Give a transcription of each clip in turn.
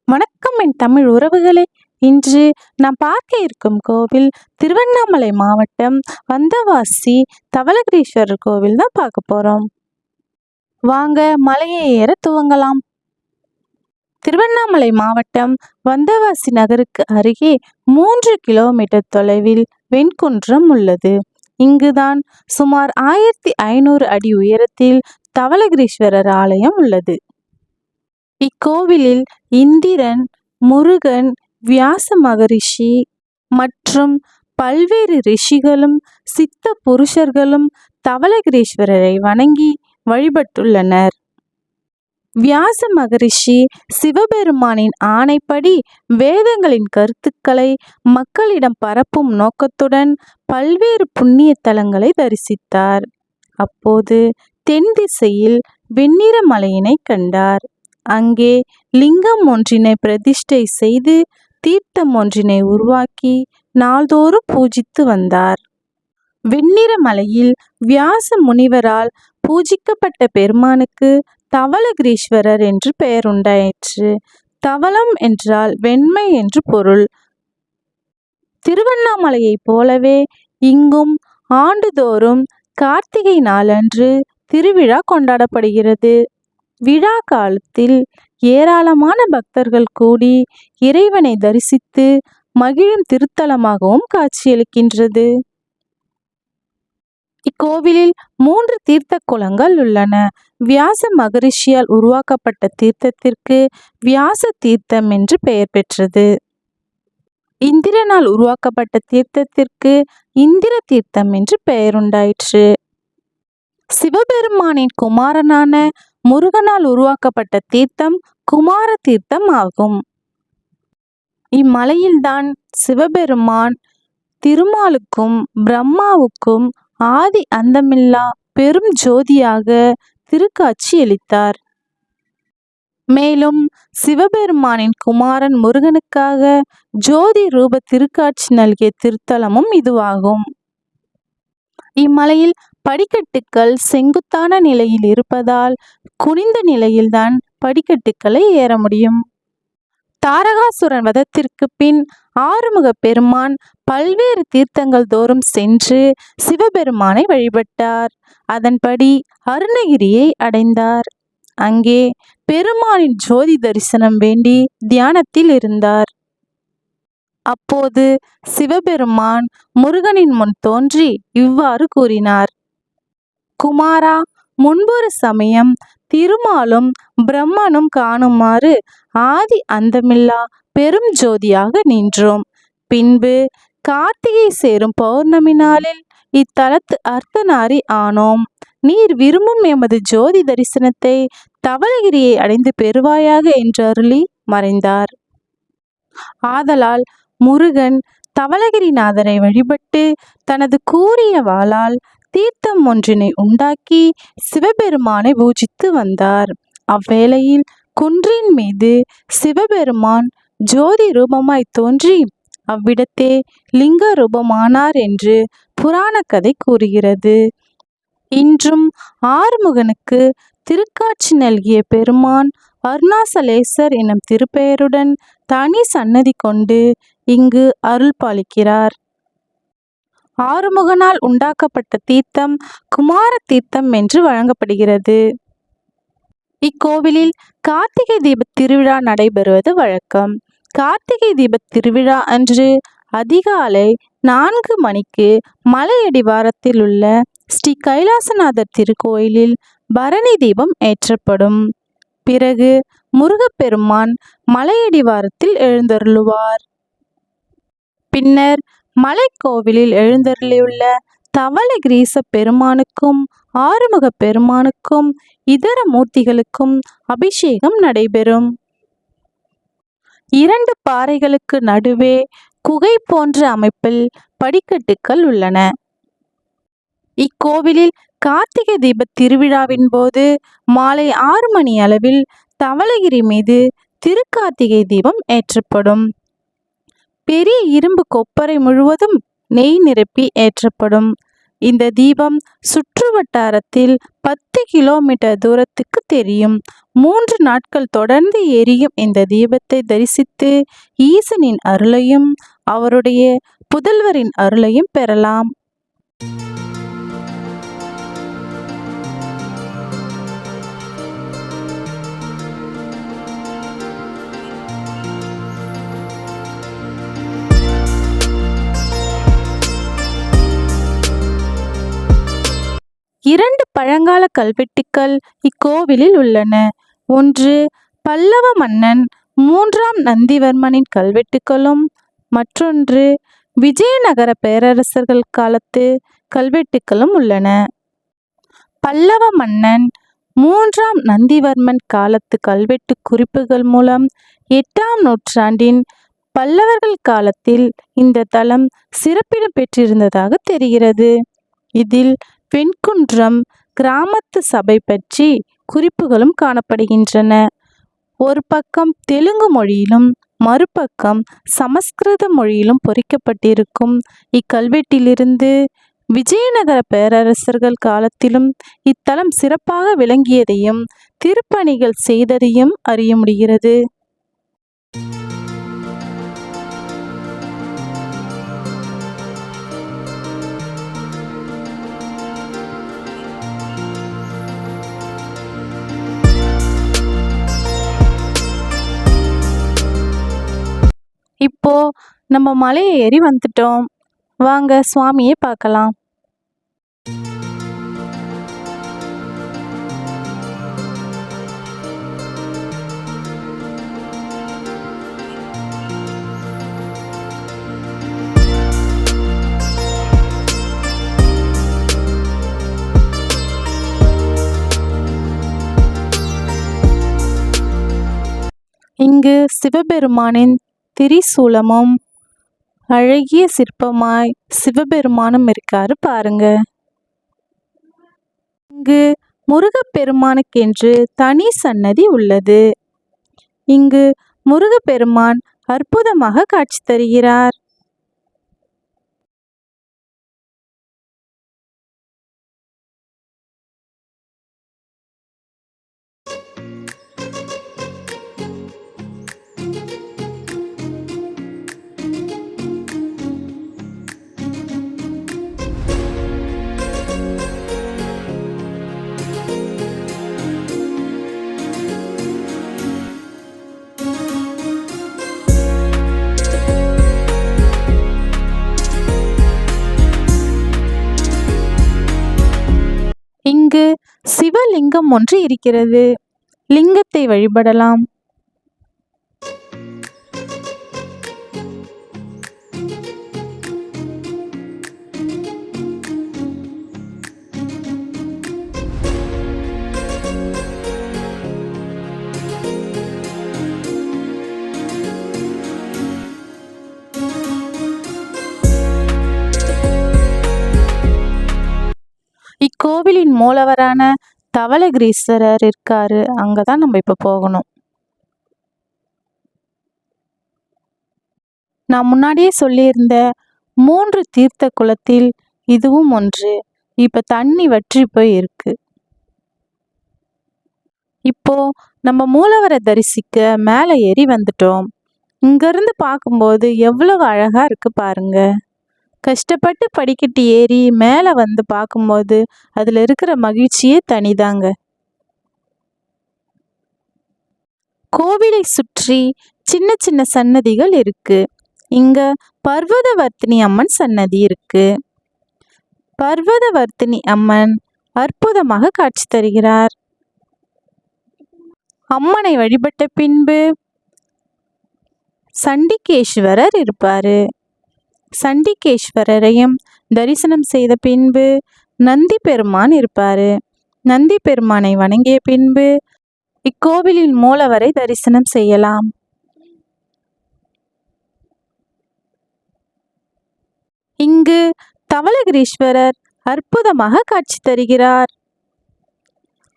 வணக்கம் என் தமிழ் உறவுகளே. இன்று நாம் பார்க்க இருக்கும் கோவில் திருவண்ணாமலை மாவட்டம் வந்தவாசி தவளகிரீஸ்வரர் கோவில் தான் பார்க்க போறோம். வாங்க மலையை ஏற துவங்கலாம். திருவண்ணாமலை மாவட்டம் வந்தவாசி நகருக்கு அருகே 3 கிலோமீட்டர் தொலைவில் வெண்குன்றம் உள்ளது. இங்குதான் சுமார் 1500 அடி உயரத்தில் தவளகிரீஸ்வரர் ஆலயம் உள்ளது. இக்கோவிலில் இந்திரன், முருகன், வியாச மகரிஷி மற்றும் பல்வேறு ரிஷிகளும் சித்த புருஷர்களும் தவளகிரீஸ்வரரை வணங்கி வழிபட்டுள்ளனர். வியாச மகரிஷி சிவபெருமானின் ஆணைப்படி வேதங்களின் கருத்துக்களை மக்களிடம் பரப்பும் நோக்கத்துடன் பல்வேறு புண்ணிய தலங்களை தரிசித்தார். அப்போது தென் திசையில் வெண்ணிற மலையினை கண்டார். அங்கே லிங்கம் ஒன்றினை பிரதிஷ்டை செய்து தீர்த்தம் ஒன்றினை உருவாக்கி நாள்தோறும் பூஜித்து வந்தார். வெண்ணிற மலையில் வியாச முனிவரால் பூஜிக்கப்பட்ட பெருமானுக்கு தவளகிரீஸ்வரர் என்று பெயர் உண்டாயிற்று. தவளம் என்றால் வெண்மை என்று பொருள். திருவண்ணாமலையைப் போலவே இங்கும் ஆண்டுதோறும் கார்த்திகை நாளன்று திருவிழா கொண்டாடப்படுகிறது. விழா காலத்தில் ஏராளமான பக்தர்கள் கூடி இறைவனை தரிசித்து மகிழும் திருத்தலமாகவும் காட்சியளிக்கின்றது. இக்கோவிலில் 3 தீர்த்த குளங்கள் உள்ளன. வியாச மகரிஷியால் உருவாக்கப்பட்ட தீர்த்தத்திற்கு வியாச தீர்த்தம் என்று பெயர் பெற்றது. இந்திரனால் உருவாக்கப்பட்ட தீர்த்தத்திற்கு இந்திர தீர்த்தம் என்று பெயர் உண்டாயிற்று. சிவபெருமானின் குமாரனான முருகனால் உருவாக்கப்பட்ட தீர்த்தம் குமார தீர்த்தம் ஆகும். இம்மலையில்தான் சிவபெருமான் திருமாலுக்கும் பிரம்மாவுக்கும் ஆதி அந்தமில்லா பெரும் ஜோதியாக திருக்காட்சி அளித்தார். மேலும் சிவபெருமானின் குமாரன் முருகனுக்காக ஜோதி ரூப திருக்காட்சி நல்கிய திருத்தலமும் இதுவாகும். இம்மலையில் படிக்கட்டுக்கள் செங்குத்தான நிலையில் இருப்பதால் குனிந்த நிலையில்தான் படிக்கட்டுக்களை ஏற முடியும். தாரகாசுரன் வதத்திற்கு பின் ஆறுமுக பெருமான் பல்வேறு தீர்த்தங்கள் தோறும் சென்று சிவபெருமானை வழிபட்டார். அதன்படி அருணகிரியை அடைந்தார். அங்கே பெருமானின் ஜோதி தரிசனம் வேண்டி தியானத்தில் இருந்தார். அப்போது சிவபெருமான் முருகனின் முன் தோன்றி இவ்வாறு கூறினார்: குமாரா, முன்பொரு சமயம் திருமாலும் பிரம்மனும் காணுமாறு ஆதி அந்தமில்லா பெரும் ஜோதியாக நின்றோம். பின்பு கார்த்திகை சேரும் பௌர்ணமி நாளில் இத்தலத்து அர்த்தநாரி ஆனோம். நீர் விரும்பும் எமது ஜோதி தரிசனத்தை தவளகிரியை அடைந்து பெறுவாயாக என்று அருளி மறைந்தார். ஆதலால் முருகன் தவளகிரிநாதரை வழிபட்டு தனது கூரிய வாளால் தீர்த்தம் ஒன்றினை உண்டாக்கி சிவபெருமானை பூஜித்து வந்தார். அவ்வேளையில் குன்றின் மீது சிவபெருமான் ஜோதி ரூபமாய் தோன்றி அவ்விடத்தே லிங்க ரூபமானார் என்று புராண கதை கூறுகிறது. இன்றும் ஆறுமுகனுக்கு திருக்காட்சி நல்கிய பெருமான் அருணாசலேசர் எனும் திருப்பெயருடன் தனி சன்னதி கொண்டு இங்கு அருள் பாலிக்கிறார். ஆறுமுகனால் உண்டாக்கப்பட்ட தீர்த்தம் குமார தீர்த்தம் என்று வழங்கப்படுகிறது. இக்கோவிலில் கார்த்திகை தீப திருவிழா நடைபெறுவது வழக்கம். கார்த்திகை தீப திருவிழா அன்று அதிகாலை 4 மணிக்கு மலையடிவாரத்தில் உள்ள ஸ்ரீ கைலாசநாதர் திருக்கோயிலில் பரணி தீபம் ஏற்றப்படும். பிறகு முருகப்பெருமான் மலையடிவாரத்தில் எழுந்தருளுவார். பின்னர் மலைக்கோவிலில் எழுந்தருளியுள்ள தவளகிரீச பெருமானுக்கும் ஆறுமுக பெருமானுக்கும் இதர மூர்த்திகளுக்கும் அபிஷேகம் நடைபெறும். 2 பாறைகளுக்கு நடுவே குகை போன்ற அமைப்பில் படிக்கட்டுக்கள் உள்ளன. இக்கோவிலில் கார்த்திகை தீப திருவிழாவின் போது மாலை 6 மணி அளவில் தவளகிரி மீது திருக்கார்த்திகை தீபம் ஏற்றப்படும். பெரிய இரும்பு கொப்பரை முழுவதும் நெய் நிரப்பி ஏற்றப்படும். இந்த தீபம் சுற்று வட்டாரத்தில் 10 கிலோமீட்டர் தூரத்துக்கு தெரியும். 3 நாட்கள் தொடர்ந்து எரியும் இந்த தீபத்தை தரிசித்து ஈசனின் அருளையும் அவருடைய புதல்வரின் அருளையும் பெறலாம். இரண்டு பழங்கால கல்வெட்டுக்கள் இக்கோவிலில் உள்ளன. ஒன்று பல்லவ மன்னன் 3ஆம் நந்திவர்மனின் கல்வெட்டுக்களும் மற்றொன்று விஜயநகர பேரரசர்கள் காலத்து கல்வெட்டுக்களும் உள்ளன. பல்லவ மன்னன் 3ஆம் நந்திவர்மன் காலத்து கல்வெட்டு குறிப்புகள் மூலம் 8ஆம் நூற்றாண்டின் பல்லவர்கள் காலத்தில் இந்த தலம் சிறப்பிடம் பெற்றிருந்ததாக தெரிகிறது. இதில் வெண்குன்றம் கிராமத்து சபை பற்றி குறிப்புகளும் காணப்படுகின்றன. ஒரு பக்கம் தெலுங்கு மொழியிலும் மறுபக்கம் சமஸ்கிருத மொழியிலும் பொறிக்கப்பட்டிருக்கும் இக்கல்வெட்டிலிருந்து விஜயநகர பேரரசர்கள் காலத்திலும் இத்தலம் சிறப்பாக விளங்கியதையும் திருப்பணிகள் செய்ததையும் அறிய முடிகிறது. இப்போ நம்ம மலையை ஏறி வந்துட்டோம். வாங்க சுவாமியை பார்க்கலாம். இங்கு சிவபெருமானின் திரிசூலமும் அழகிய சிற்பமாய் சிவபெருமானும் இருக்காரு பாருங்க. இங்கு முருகப்பெருமானுக்கென்று தனி சன்னதி உள்ளது. இங்கு முருகப்பெருமான் அற்புதமாக காட்சி தருகிறார். இங்கு சிவலிங்கம் ஒன்று இருக்கிறது. லிங்கத்தை வழிபடலாம். இக்கோவிலின் மூலவரான தவளகிரீஸ்வரர் இருக்காரு. அங்கதான் நம்ம இப்ப போகணும். நான் முன்னாடியே சொல்லியிருந்த 3 தீர்த்த குளத்தில் இதுவும் ஒன்று. இப்ப தண்ணி வற்றி போய் இருக்கு. இப்போ நம்ம மூலவரை தரிசிக்க மேலே ஏறி வந்துட்டோம். இங்கிருந்து பார்க்கும்போது எவ்வளவு அழகா இருக்கு பாருங்க. கஷ்டப்பட்டு படிக்கட்டு ஏறி மேலே வந்து பார்க்கும்போது அதில் இருக்கிற மகிழ்ச்சியே தனிதாங்க. கோவிலை சுற்றி சின்ன சின்ன சன்னதிகள் இருக்கு. இங்க பர்வதவர்த்தினி அம்மன் சன்னதி இருக்கு. பர்வதவர்த்தினி அம்மன் அற்புதமாக காட்சி தருகிறார். அம்மனை வழிபட்ட பின்பு சண்டிகேஸ்வரர் இருப்பாரு. சண்டிகேஸ்வரரையும் தரிசனம் செய்த பின்பு நந்தி பெருமான் இருப்பாரு. நந்தி பெருமானை வணங்கிய பின்பு இக்கோவிலின் மூலவரை தரிசனம் செய்யலாம். இங்கு தவளகிரீஸ்வரர் அற்புதமாக காட்சி தருகிறார்.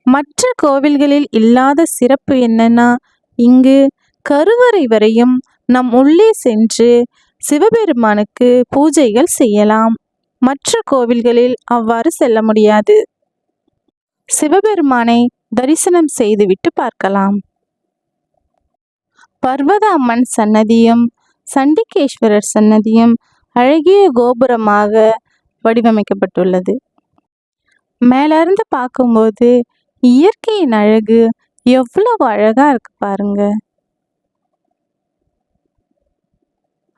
மற்ற கோவில்களில் இல்லாத சிறப்பு என்னன்னா, இங்கு கருவறை வரையும் நம் உள்ளே சென்று சிவபெருமானுக்கு பூஜைகள் செய்யலாம். மற்ற கோவில்களில் அவ்வாறு செல்ல முடியாது. சிவபெருமானை தரிசனம் செய்துவிட்டு பார்க்கலாம். பர்வத அம்மன் சன்னதியும் சண்டிகேஸ்வரர் சன்னதியும் அழகிய கோபுரமாக வடிவமைக்கப்பட்டுள்ளது. மேலிருந்து பார்க்கும்போது இயற்கையின் அழகு எவ்வளவு அழகா இருக்கு பாருங்க.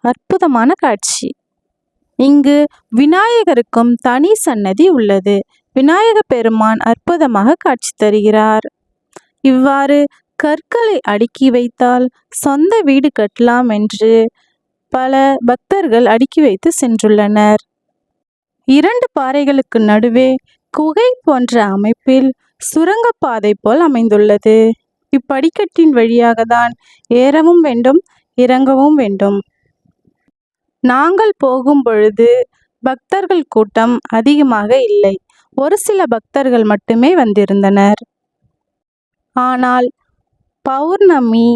அற்புதமான காட்சி. இங்கு விநாயகருக்கும் தனி சன்னதி உள்ளது. விநாயக பெருமான் அற்புதமாக காட்சி தருகிறார். இவ்வாறு கற்களை அடுக்கி வைத்தால் சொந்த வீடு கட்டலாம் என்று பல பக்தர்கள் அடுக்கி வைத்து சென்றுள்ளனர். 2 பாறைகளுக்கு நடுவே குகை போன்ற அமைப்பில் சுரங்கப்பாதை போல் அமைந்துள்ளது. இப்படிக்கட்டின் வழியாக தான் ஏறவும் வேண்டும், இறங்கவும் வேண்டும். நாங்கள் போகும் பொழுது பக்தர்கள் கூட்டம் அதிகமாக இல்லை. ஒரு சில பக்தர்கள் மட்டுமே வந்திருந்தனர். ஆனால் பௌர்ணமி,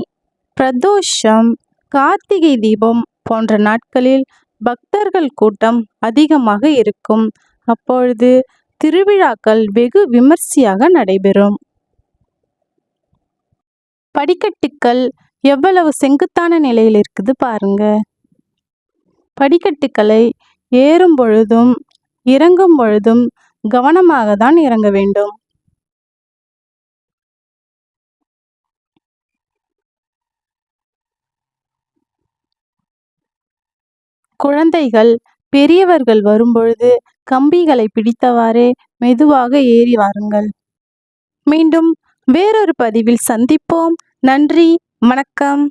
பிரதோஷம், கார்த்திகை தீபம் போன்ற நாட்களில் பக்தர்கள் கூட்டம் அதிகமாக இருக்கும். அப்பொழுது திருவிழாக்கள் வெகு விமர்சையாக நடைபெறும். படிக்கட்டுக்கள் எவ்வளவு செங்குத்தான நிலையில் இருக்குது பாருங்க. படிக்கட்டுக்களை ஏறும் பொழுதும் இறங்கும் பொழுதும் கவனமாக தான் இறங்க வேண்டும். குழந்தைகள், பெரியவர்கள் வரும்பொழுது கம்பிகளை பிடித்தவாறே மெதுவாக ஏறி வாருங்கள். மீண்டும் வேறொரு பதிவில் சந்திப்போம். நன்றி, வணக்கம்.